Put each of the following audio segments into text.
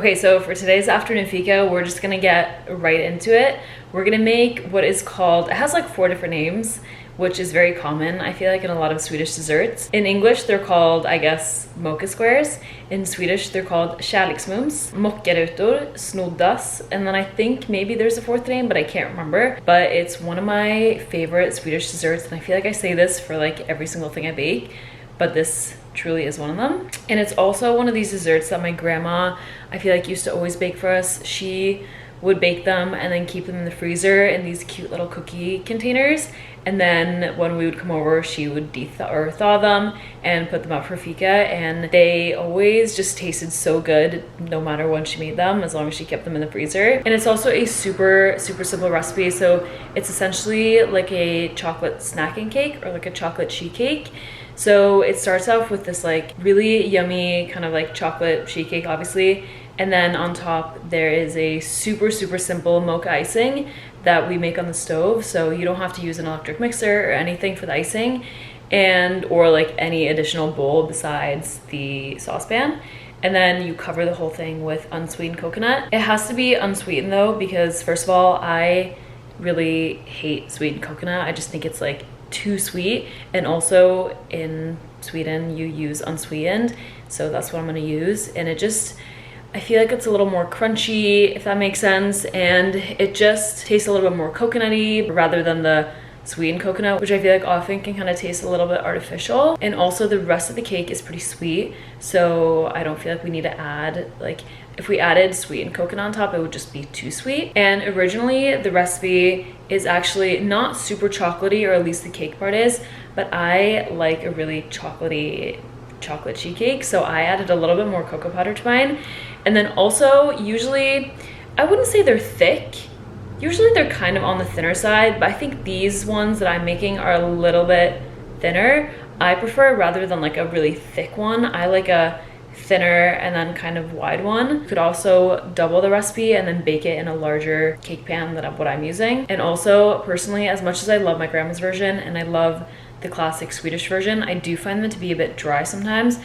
Okay, so for today's afternoon fika, we're just gonna get right into it. We're gonna make what is called, it has like 4 different names, which is very common, I feel like, in a lot of Swedish desserts. In English, they're called, I guess, mocha squares. In Swedish, they're called rleksmums, mockarutor, snoddas, and then I think maybe there's a 4th name, but I can't remember. But it's one of my favorite Swedish desserts, and I feel like I say this for like every single thing I bake, but this truly is one of them. And it's also one of these desserts that my grandma, I feel like, used to always bake for us. She would bake them and then keep them in the freezer in these cute little cookie containers, and then when we would come over, she would thaw them and put them out for fika, and they always just tasted so good no matter when she made them, as long as she kept them in the freezer. And it's also a super simple recipe, so it's essentially like a chocolate snacking cake or like a chocolate sheet cake. So it starts off with this like really yummy kind of like chocolate sheet cake, obviously, and then on top there is a super simple mocha icing that we make on the stove, so you don't have to use an electric mixer or anything for the icing, and or like any additional bowl besides the saucepan. And then you cover the whole thing with unsweetened coconut. It has to be unsweetened though, because first of all, I really hate sweetened coconut. I just think it's like too sweet, and also in Sweden you use unsweetened, so that's what I'm gonna use. And it just, I feel like it's a little more crunchy, if that makes sense, and it just tastes a little bit more coconutty rather than the sweetened coconut, which I feel like often can kind of taste a little bit artificial. And also the rest of the cake is pretty sweet, so I don't feel like we need to add, like, if we added sweetened coconut on top, it would just be too sweet. And originally the recipe is actually not super chocolatey, or at least the cake part is, but I like a really chocolatey chocolate sheet cake, so I added a little bit more cocoa powder to mine. And then also, usually, I wouldn't say they're thick, usually they're kind of on the thinner side, but I think these ones that I'm making are a little bit thinner. I prefer, rather than like a really thick one, I like a thinner and then kind of wide one. You could also double the recipe and then bake it in a larger cake pan than what I'm using. And also, personally, as much as I love my grandma's version and I love the classic Swedish version, I do find them to be a bit dry sometimes,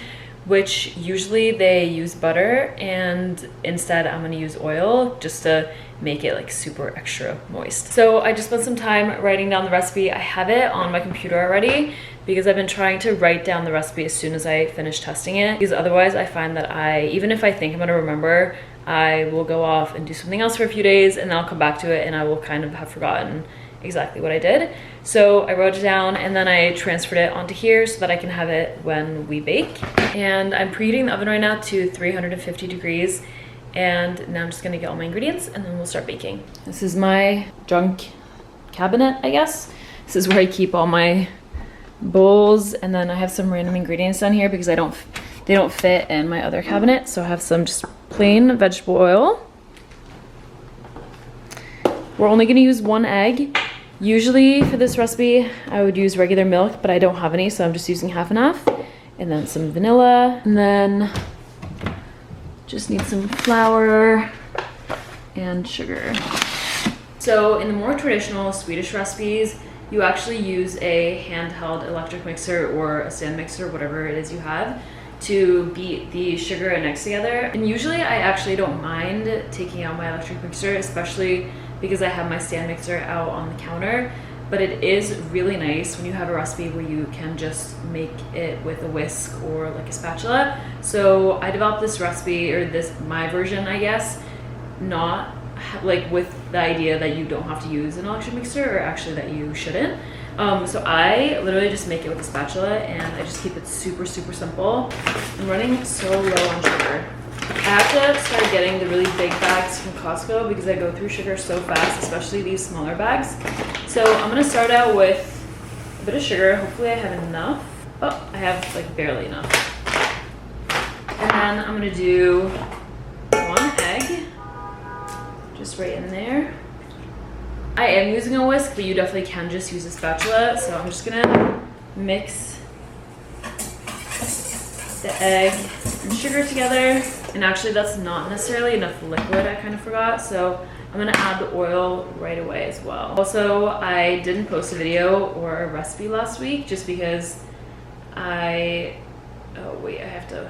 which usually they use butter, and instead I'm gonna use oil just to make it like super extra moist. So I just spent some time writing down the recipe. I have it on my computer already because I've been trying to write down the recipe as soon as I finish testing it, because otherwise I find that even if I think I'm gonna remember, I will go off and do something else for a few days, and then I'll come back to it and I will kind of have forgotten exactly what I did. So I wrote it down and then I transferred it onto here so that I can have it when we bake. And I'm preheating the oven right now to 350 degrees. And now I'm just gonna get all my ingredients and then we'll start baking. This is my junk cabinet, I guess. This is where I keep all my bowls, and then I have some random ingredients down here because they don't fit in my other cabinet. So I have some just plain vegetable oil. We're only gonna use 1 egg. Usually for this recipe, I would use regular milk, but I don't have any, so I'm just using half and half. And then some vanilla, and then just need some flour and sugar. So in the more traditional Swedish recipes, you actually use a handheld electric mixer or a stand mixer, whatever it is you have, to beat the sugar and eggs together. And usually I actually don't mind taking out my electric mixer, especially because I have my stand mixer out on the counter. But it is really nice when you have a recipe where you can just make it with a whisk or like a spatula. So I developed this recipe, or my version, I guess, not like with the idea that you don't have to use an electric mixer, or actually that you shouldn't. So I literally just make it with a spatula, and I just keep it super simple. I'm running so low on sugar. I have to start getting the really big bags from Costco because I go through sugar so fast, especially these smaller bags. So I'm gonna start out with a bit of sugar. Hopefully I have enough. Oh, I have like barely enough. And then I'm gonna do 1 egg, just right in there. I am using a whisk, but you definitely can just use a spatula. So I'm just gonna mix the egg and sugar together. And actually that's not necessarily enough liquid, I kind of forgot. So I'm gonna add the oil right away as well. Also, I didn't post a video or a recipe last week just because oh wait, I have to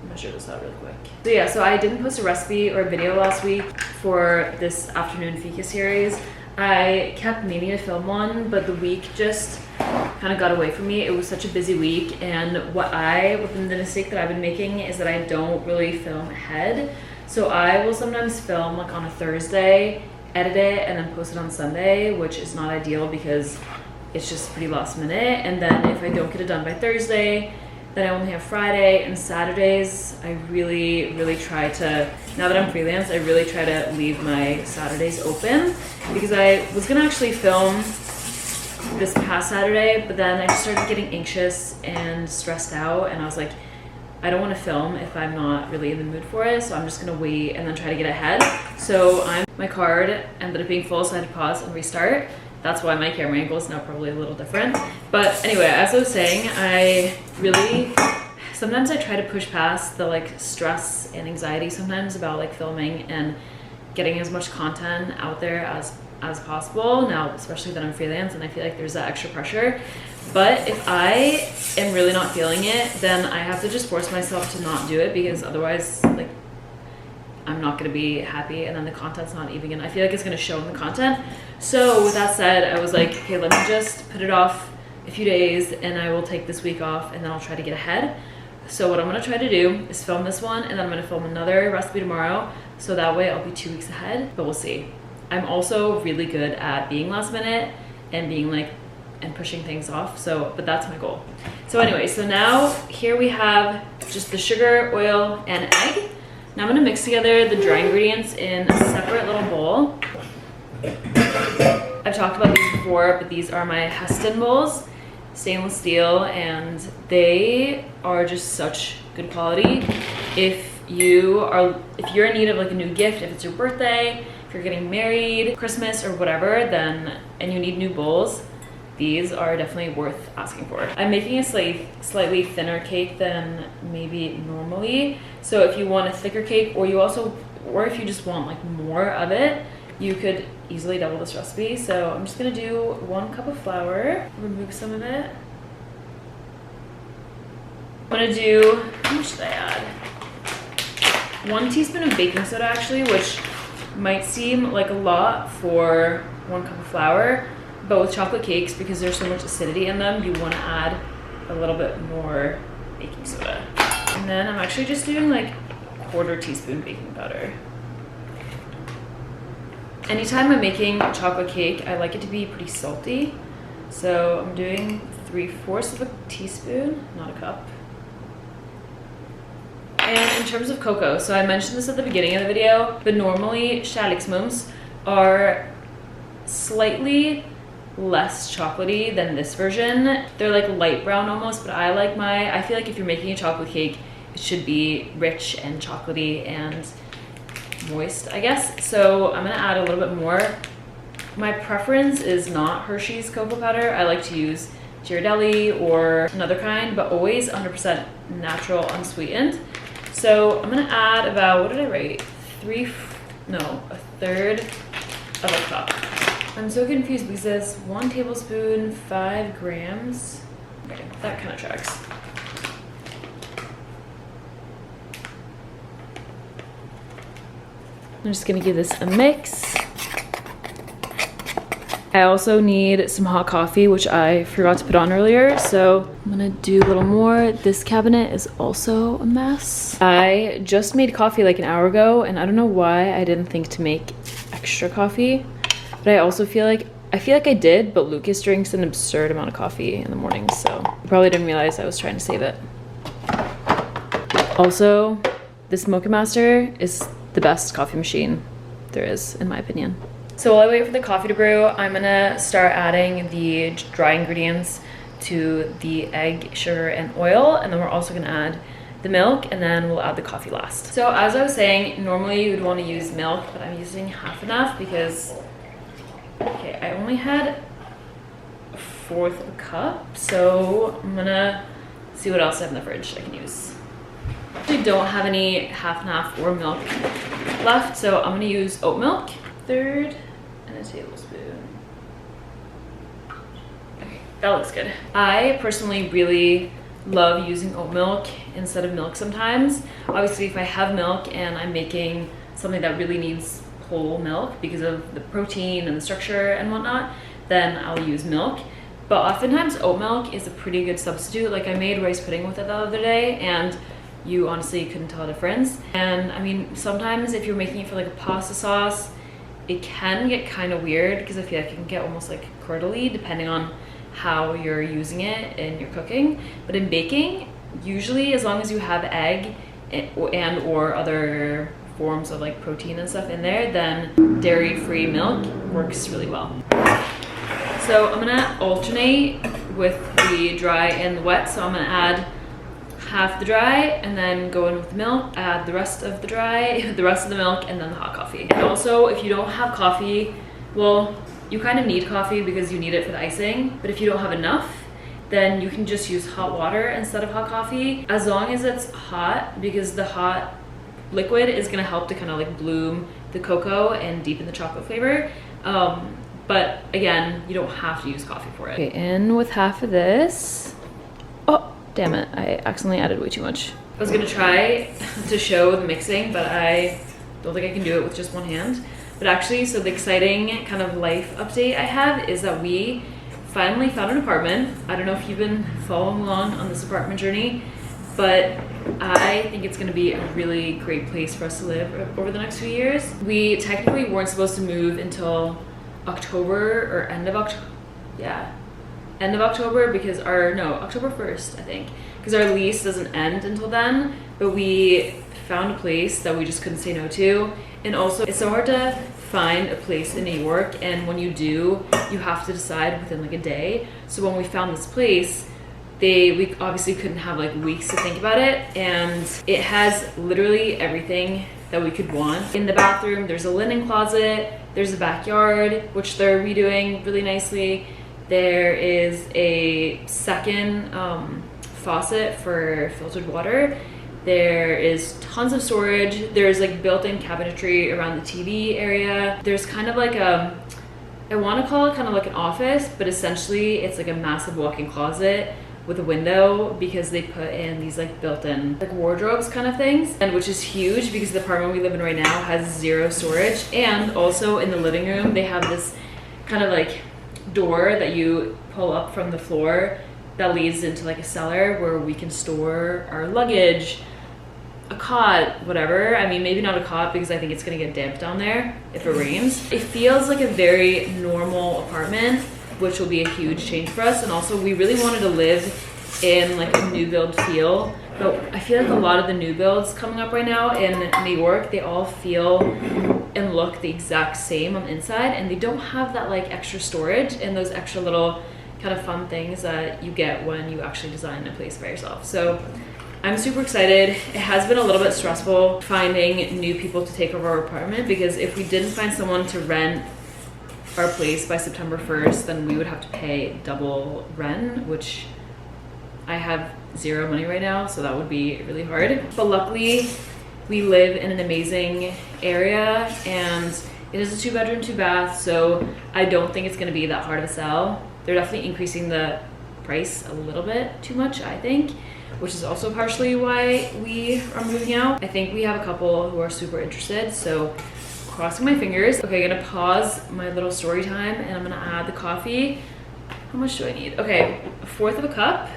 measure this out really quick. So yeah, so I didn't post a recipe or a video last week for this afternoon fika series. I kept meaning to film one, but the week just kind of got away from me. It was such a busy week, and the mistake that I've been making is that I don't really film ahead. So I will sometimes film like on a Thursday, edit it, and then post it on Sunday, which is not ideal because it's just pretty last minute. And then if I don't get it done by Thursday, then I only have Friday and Saturdays. I really try to, now that I'm freelance, I really try to leave my Saturdays open, because I was gonna actually film this past Saturday, but then I just started getting anxious and stressed out, and I was like, I don't want to film if I'm not really in the mood for it, so I'm just gonna wait and then try to get ahead. So my card ended up being full, so I had to pause and restart. That's why my camera angle is now probably a little different. But anyway, as I was saying, sometimes I try to push past the like stress and anxiety sometimes about like filming and getting as much content out there as possible. Now, especially that I'm freelance and I feel like there's that extra pressure. But if I am really not feeling it, then I have to just force myself to not do it, because otherwise, like, I'm not gonna be happy, and then the content's not even gonna, I feel like it's gonna show in the content. So with that said, I was like, okay, let me just put it off a few days, and I will take this week off, and then I'll try to get ahead. So what I'm gonna try to do is film this one, and then I'm gonna film another recipe tomorrow, so that way I'll be 2 weeks ahead, but we'll see. I'm also really good at being last minute and being like, and pushing things off, so, but that's my goal. So anyway, so now here we have just the sugar, oil, and egg. Now I'm gonna mix together the dry ingredients in a separate little bowl. I've talked about these before, but these are my Heston bowls, stainless steel, and they are just such good quality. If you're in need of like a new gift, if it's your birthday, if you're getting married, Christmas, or whatever, and you need new bowls, these are definitely worth asking for. I'm making a slightly thinner cake than maybe normally. So if you want a thicker cake, or if you just want like more of it, you could easily double this recipe. So I'm just gonna do 1 cup of flour, remove some of it. I'm gonna do, how much should I add? 1 teaspoon of baking soda actually, which might seem like a lot for 1 cup of flour, but with chocolate cakes, because there's so much acidity in them, you want to add a little bit more baking soda. And then I'm actually just doing like 1/4 teaspoon baking powder. Anytime I'm making a chocolate cake, I like it to be pretty salty. So I'm doing 3/4 of a teaspoon, not a cup. And in terms of cocoa, so I mentioned this at the beginning of the video, but normally rleksmums are slightly less chocolatey than this version. They're like light brown almost, but I feel like if you're making a chocolate cake, it should be rich and chocolatey and moist, I guess. So I'm gonna add a little bit more. My preference is not Hershey's cocoa powder. I like to use Ghirardelli or another kind, but always 100% natural, unsweetened. So I'm gonna add about, what did I write? A third of a cup. I'm so confused because it's 1 tablespoon, 5 grams. Okay, that kind of tracks. I'm just gonna give this a mix. I also need some hot coffee, which I forgot to put on earlier, so I'm gonna do a little more. This cabinet is also a mess. I just made coffee like an hour ago, and I don't know why I didn't think to make extra coffee, but I also feel like I did, but Lucas drinks an absurd amount of coffee in the morning, so I probably didn't realize I was trying to save it. Also, this Mocha Master is the best coffee machine there is, in my opinion. So while I wait for the coffee to brew, I'm gonna start adding the dry ingredients to the egg, sugar, and oil, and then we're also gonna add the milk, and then we'll add the coffee last. So as I was saying, normally you would want to use milk, but I'm using half enough because, okay, I only had 1/4 of a cup, so I'm gonna see what else I have in the fridge I can use. I actually don't have any half and half or milk left, so I'm gonna use oat milk, 1/3 and a tablespoon. Okay, that looks good. I personally really love using oat milk instead of milk sometimes. Obviously, if I have milk and I'm making something that really needs whole milk because of the protein and the structure and whatnot, then I'll use milk. But oftentimes oat milk is a pretty good substitute. Like I made rice pudding with it the other day and you honestly couldn't tell a difference. And I mean, sometimes if you're making it for like a pasta sauce, it can get kind of weird because I feel like it can get almost like curdly depending on how you're using it in your cooking. But in baking, usually as long as you have egg and or other forms of like protein and stuff in there, then dairy-free milk works really well. So I'm gonna alternate with the dry and the wet. So I'm gonna add half the dry and then go in with the milk, add the rest of the dry, the rest of the milk, and then the hot coffee. And also, if you don't have coffee, well, you kind of need coffee because you need it for the icing, but if you don't have enough, then you can just use hot water instead of hot coffee, as long as it's hot, because the hot liquid is gonna help to kind of like bloom the cocoa and deepen the chocolate flavor. But again, you don't have to use coffee for it. Okay, in with half of this. Oh, damn it, I accidentally added way too much. I was gonna try to show the mixing, but I don't think I can do it with just one hand. But actually, so the exciting kind of life update I have is that we finally found an apartment. I don't know if you've been following along on this apartment journey, but I think it's gonna be a really great place for us to live over the next few years. We technically weren't supposed to move until October or end of October. Yeah, end of October because October 1st, I think, because our lease doesn't end until then, but we found a place that we just couldn't say no to. And also, it's so hard to find a place in New York, and when you do, you have to decide within like a day. So when we found this place, we obviously couldn't have like weeks to think about it, and it has literally everything that we could want. In the bathroom, there's a linen closet, there's a backyard, which they're redoing really nicely. There is a second faucet for filtered water. There is tons of storage. There's like built-in cabinetry around the TV area. There's kind of like I want to call it kind of like an office, but essentially it's like a massive walk-in closet with a window because they put in these like built-in like wardrobes kind of things, and which is huge because the apartment we live in right now has zero storage. And also in the living room, they have this kind of like door that you pull up from the floor that leads into like a cellar where we can store our luggage, a cot, whatever. I mean, maybe not a cot because I think it's gonna get damp down there if it rains. It feels like a very normal apartment, which will be a huge change for us. And also we really wanted to live in like a new build feel, but I feel like a lot of the new builds coming up right now in New York, they all feel and look the exact same on the inside, and they don't have that like extra storage and those extra little kind of fun things that you get when you actually design a place by yourself. So I'm super excited. It has been a little bit stressful finding new people to take over our apartment, because if we didn't find someone to rent our place by September 1st, then we would have to pay double rent, which I have zero money right now, so that would be really hard. But luckily, we live in an amazing area, and it is a 2-bedroom, 2-bath, so I don't think it's gonna be that hard of a sell. They're definitely increasing the price a little bit too much, I think, which is also partially why we are moving out. I think we have a couple who are super interested, so crossing my fingers. Okay, I'm gonna pause my little story time and I'm gonna add the coffee. How much do I need? Okay, 1/4 of a cup.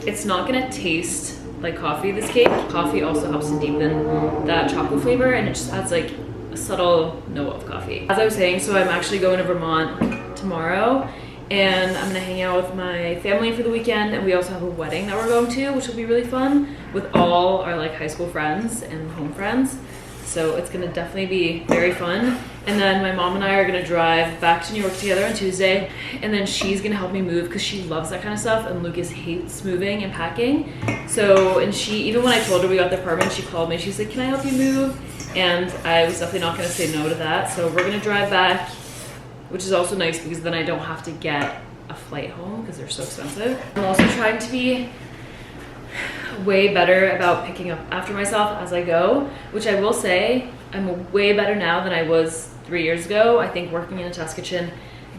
It's not gonna taste like coffee, this cake. Coffee also helps to deepen that chocolate flavor, and it just adds like a subtle note of coffee. As I was saying, so I'm actually going to Vermont tomorrow, and I'm gonna hang out with my family for the weekend, and we also have a wedding that we're going to, which will be really fun with all our like high school friends and home friends. So it's gonna definitely be very fun. And then my mom and I are gonna drive back to New York together on Tuesday, and then she's gonna help me move because she loves that kind of stuff, and Lucas hates moving and packing. So, and she, even when I told her we got the apartment, she called me, she's like, can I help you move? And I was definitely not gonna say no to that. So we're gonna drive back, which is also nice because then I don't have to get a flight home because they're so expensive. I'm also trying to be way better about picking up after myself as I go, which I will say I'm way better now than I was 3 years ago. I think working in a test kitchen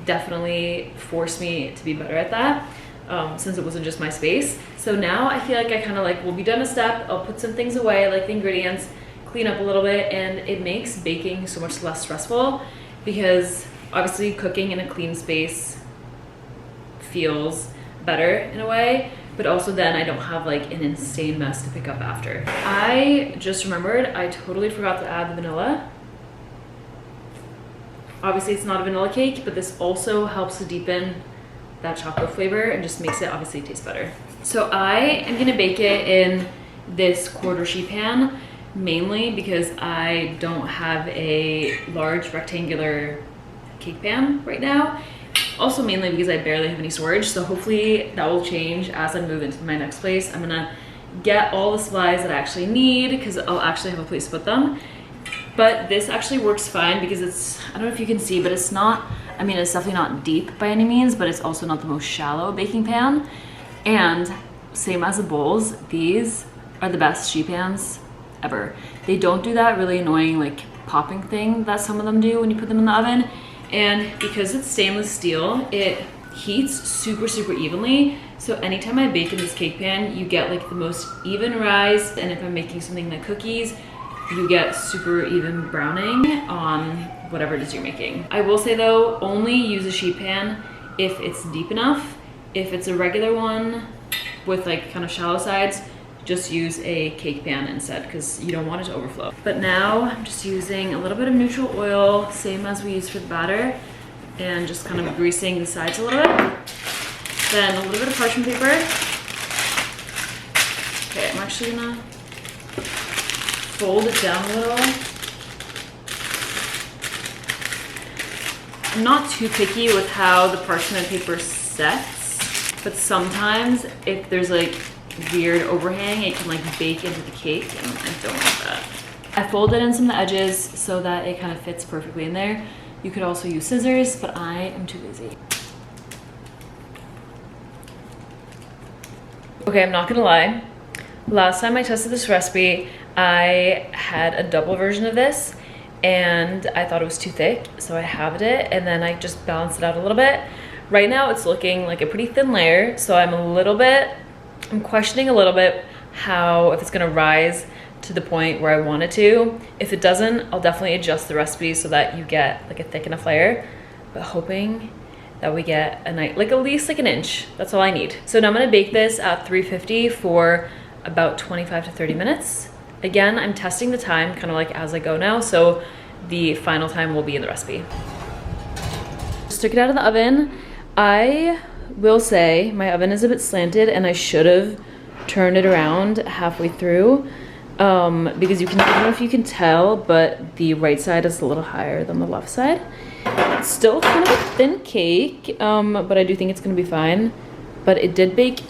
definitely forced me to be better at that, since it wasn't just my space. So now I feel like I kind of like will be done a step. I'll put some things away, like the ingredients, clean up a little bit, and it makes baking so much less stressful, because obviously cooking in a clean space feels better in a way, but also then I don't have like an insane mess to pick up after. I just remembered I totally forgot to add the vanilla. Obviously it's not a vanilla cake, but this also helps to deepen that chocolate flavor and just makes it obviously taste better. So I am gonna bake it in this quarter sheet pan, mainly because I don't have a large rectangular cake pan right now. Also mainly because I barely have any storage, so hopefully that will change as I move into my next place. I'm gonna get all the supplies that I actually need because I'll actually have a place to put them. But this actually works fine because it's, I don't know if you can see, but it's not, I mean, it's definitely not deep by any means, but it's also not the most shallow baking pan. And same as the bowls, these are the best sheet pans ever. They don't do that really annoying like popping thing that some of them do when you put them in the oven. And because it's stainless steel, it heats super evenly. So anytime I bake in this cake pan, you get like the most even rise. And if I'm making something like cookies, you get super even browning on whatever it is you're making. I will say though, only use a sheet pan if it's deep enough. If it's a regular one with like kind of shallow sides, just use a cake pan instead because you don't want it to overflow. But now I'm just using a little bit of neutral oil, same as we used for the batter, and just kind of greasing the sides a little bit. Then a little bit of parchment paper. Okay, I'm actually gonna fold it down a little. I'm not too picky with how the parchment paper sets, but sometimes if there's like weird overhang, it can like bake into the cake, and I don't like that. I folded in some of the edges so that it kind of fits perfectly in there. You could also use scissors, but I am too busy. Okay, I'm not gonna lie. Last time I tested this recipe, I had a double version of this and I thought it was too thick, so I halved it and then I just balanced it out a little bit. Right now it's looking like a pretty thin layer, so I'm questioning a little bit how, if it's gonna rise to the point where I want it to. If it doesn't, I'll definitely adjust the recipe so that you get like a thick enough layer, but hoping that we get a nice, like at least like an inch. That's all I need. So now I'm gonna bake this at 350 for about 25 to 30 minutes. Again, I'm testing the time kind of like as I go now, so the final time will be in the recipe. Just took it out of the oven. I will say my oven is a bit slanted and I should have turned it around halfway through because you can, I don't know if you can tell, but the right side is a little higher than the left side. It's still kind of a thin cake, but I do think it's gonna be fine. But it did bake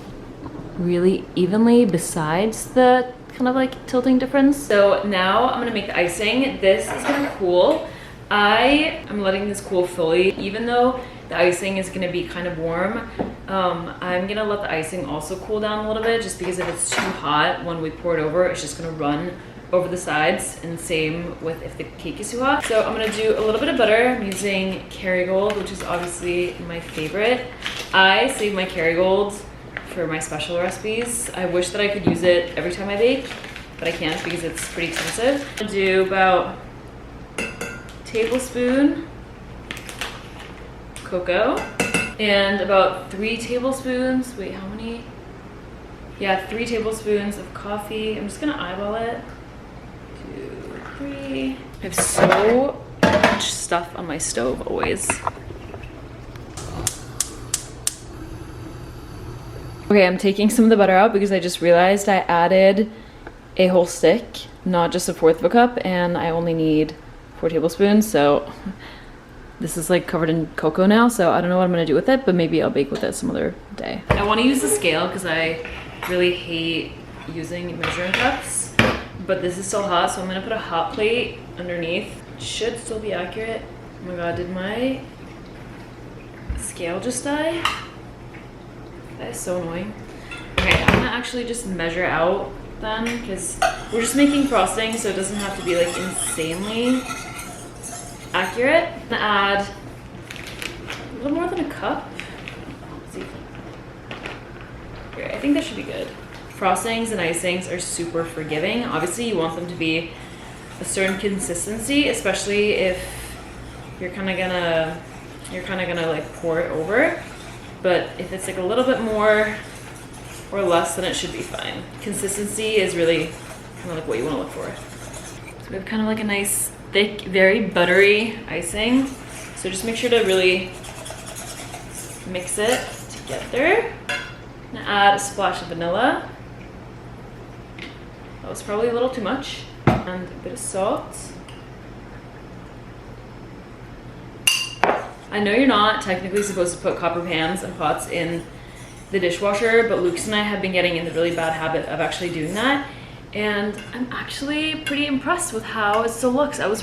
really evenly besides the kind of like tilting difference. So now I'm gonna make the icing. This is gonna cool. I'm letting this cool fully, even though the icing is gonna be kind of warm. I'm gonna let the icing also cool down a little bit, just because if it's too hot when we pour it over, it's just gonna run over the sides, and same with if the cake is too hot. So I'm gonna do a little bit of butter. I'm using Kerrygold, which is obviously my favorite. I save my Kerrygold for my special recipes. I wish that I could use it every time I bake, but I can't because it's pretty expensive. I'm gonna do about a tablespoon cocoa and about 3 tablespoons, wait, how many? Yeah, 3 tablespoons of coffee. I'm just gonna eyeball it. 2, 3. I have so much stuff on my stove always. Okay, I'm taking some of the butter out because I just realized I added a whole stick, not just 1/4 of a cup, and I only need 4 tablespoons, so this is like covered in cocoa now, so I don't know what I'm gonna do with it, but maybe I'll bake with it some other day. I wanna use the scale because I really hate using measuring cups, but this is still hot, so I'm gonna put a hot plate underneath. It should still be accurate. Oh my god, did my scale just die? That is so annoying. Okay, I'm gonna actually just measure out then, because we're just making frosting, so it doesn't have to be like insanely accurate. I'm gonna add a little more than a cup. Let's see. Here, I think that should be good. Frostings and icings are super forgiving. Obviously, you want them to be a certain consistency, especially if you're kind of gonna like pour it over. But if it's like a little bit more or less, then it should be fine. Consistency is really kind of like what you want to look for. So we have kind of like a nice thick, very buttery icing. So just make sure to really mix it together. I'm gonna add a splash of vanilla. That was probably a little too much. And a bit of salt. I know you're not technically supposed to put copper pans and pots in the dishwasher, but Lucas and I have been getting in the really bad habit of actually doing that. And I'm actually pretty impressed with how it still looks. I was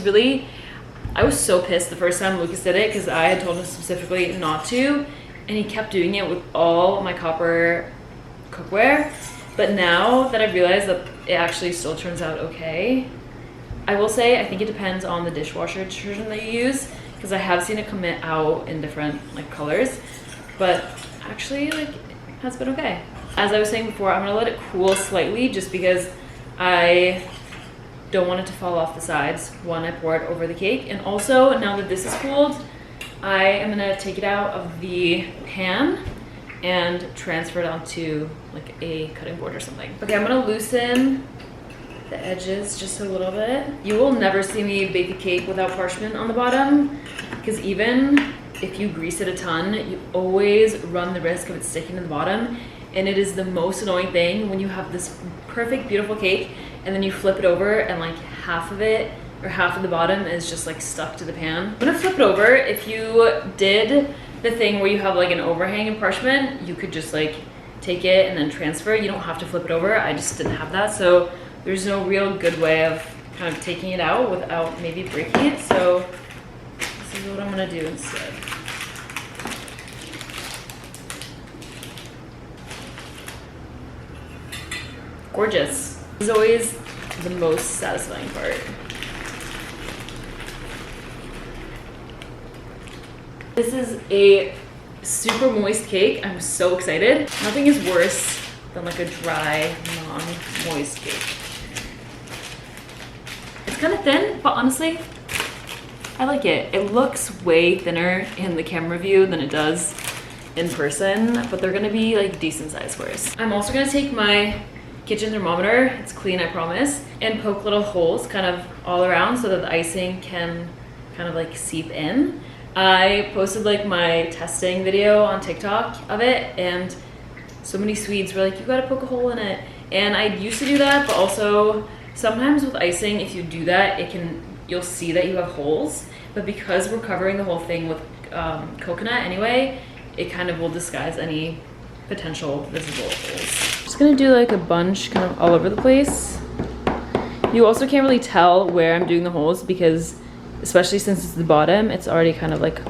so pissed the first time Lucas did it because I had told him specifically not to, and he kept doing it with all my copper cookware. But now that I've realized that it actually still turns out okay, I will say I think it depends on the dishwasher detergent that you use, because I have seen it come out in different like colors, but actually like it has been okay. As I was saying before, I'm gonna let it cool slightly just because I don't want it to fall off the sides when I pour it over the cake. And also, now that this is cooled, I am gonna take it out of the pan and transfer it onto like a cutting board or something. Okay, I'm gonna loosen the edges just a little bit. You will never see me bake a cake without parchment on the bottom, because even if you grease it a ton, you always run the risk of it sticking to the bottom. And it is the most annoying thing when you have this perfect, beautiful cake and then you flip it over and like half of it or half of the bottom is just like stuck to the pan. I'm gonna flip it over. If you did the thing where you have like an overhang in parchment, you could just like take it and then transfer it. You don't have to flip it over. I just didn't have that. So there's no real good way of kind of taking it out without maybe breaking it. So this is what I'm gonna do instead. Gorgeous. This is always the most satisfying part. This is a super moist cake. I'm so excited. Nothing is worse than like a dry, non-moist cake. It's kind of thin, but honestly, I like it. It looks way thinner in the camera view than it does in person, but they're gonna be like decent size squares. I'm also gonna take my kitchen thermometer, it's clean, I promise, and poke little holes kind of all around so that the icing can kind of like seep in. I posted like my testing video on TikTok of it, and so many Swedes were like, you gotta poke a hole in it. And I used to do that, but also sometimes with icing, if you do that, you'll see that you have holes. But because we're covering the whole thing with coconut anyway, it kind of will disguise any potential visible holes. Just gonna do like a bunch kind of all over the place. You also can't really tell where I'm doing the holes because, especially since it's the bottom, it's already kind of like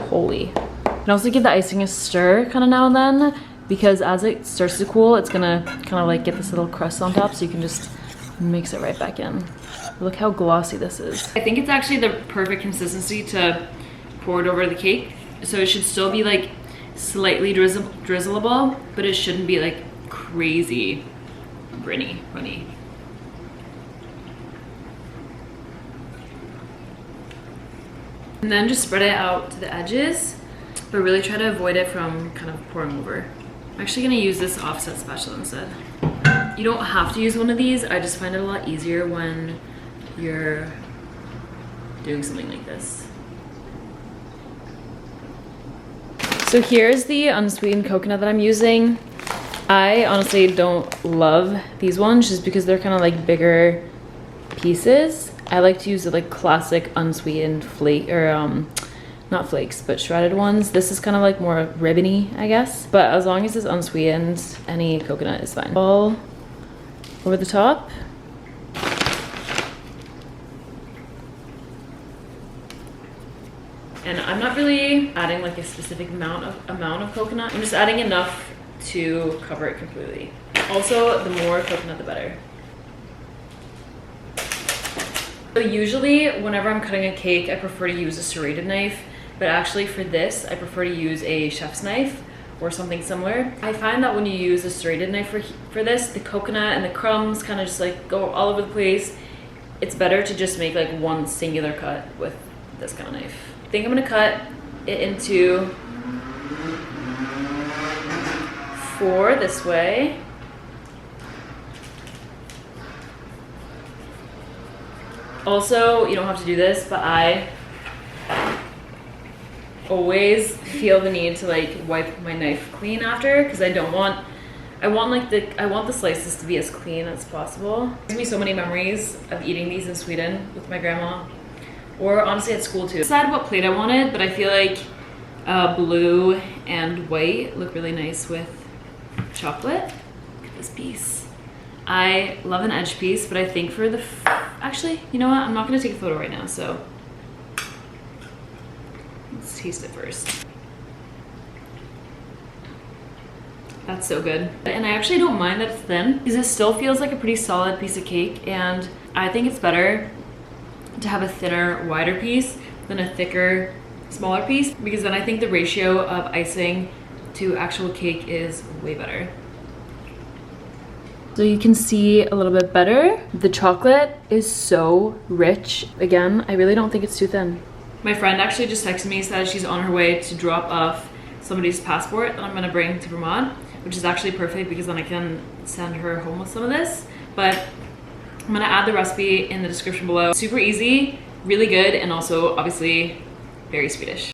holy. And also give the icing a stir kind of now and then, because as it starts to cool, it's gonna kind of like get this little crust on top, so you can just mix it right back in. Look how glossy this is. I think it's actually the perfect consistency to pour it over the cake. So it should still be like slightly drizzleable, but it shouldn't be like crazy runny. And then just spread it out to the edges, but really try to avoid it from kind of pouring over. I'm actually gonna use this offset spatula instead. You don't have to use one of these. I just find it a lot easier when you're doing something like this. So here's the unsweetened coconut that I'm using. I honestly don't love these ones just because they're kind of like bigger pieces. I like to use the like classic unsweetened flake, or not flakes, but shredded ones. This is kind of like more ribbony, I guess. But as long as it's unsweetened, any coconut is fine. All over the top. And I'm not really adding like a specific amount of coconut. I'm just adding enough to cover it completely. Also, the more coconut, the better. So usually, whenever I'm cutting a cake, I prefer to use a serrated knife but actually for this, I prefer to use a chef's knife or something similar. I find that when you use a serrated knife for this, the coconut and the crumbs kind of just like go all over the place. It's better to just make like one singular cut with this kind of knife. I think I'm gonna cut it into 4 this way. Also, you don't have to do this, but I always feel the need to like wipe my knife clean after, because I want the slices to be as clean as possible. It gives me so many memories of eating these in Sweden with my grandma, or honestly at school too. I decided what plate I wanted, but I feel like blue and white look really nice with chocolate. Look at this piece. I love an edge piece, but I think for the actually, you know what? I'm not gonna take a photo right now, so let's taste it first. That's so good. And I actually don't mind that it's thin, because it still feels like a pretty solid piece of cake, and I think it's better to have a thinner, wider piece than a thicker, smaller piece, because then I think the ratio of icing to actual cake is way better. So you can see a little bit better. The chocolate is so rich. Again, I really don't think it's too thin. My friend actually just texted me, said she's on her way to drop off somebody's passport that I'm gonna bring to Vermont, which is actually perfect because then I can send her home with some of this. But I'm gonna add the recipe in the description below. Super easy, really good, and also obviously very Swedish.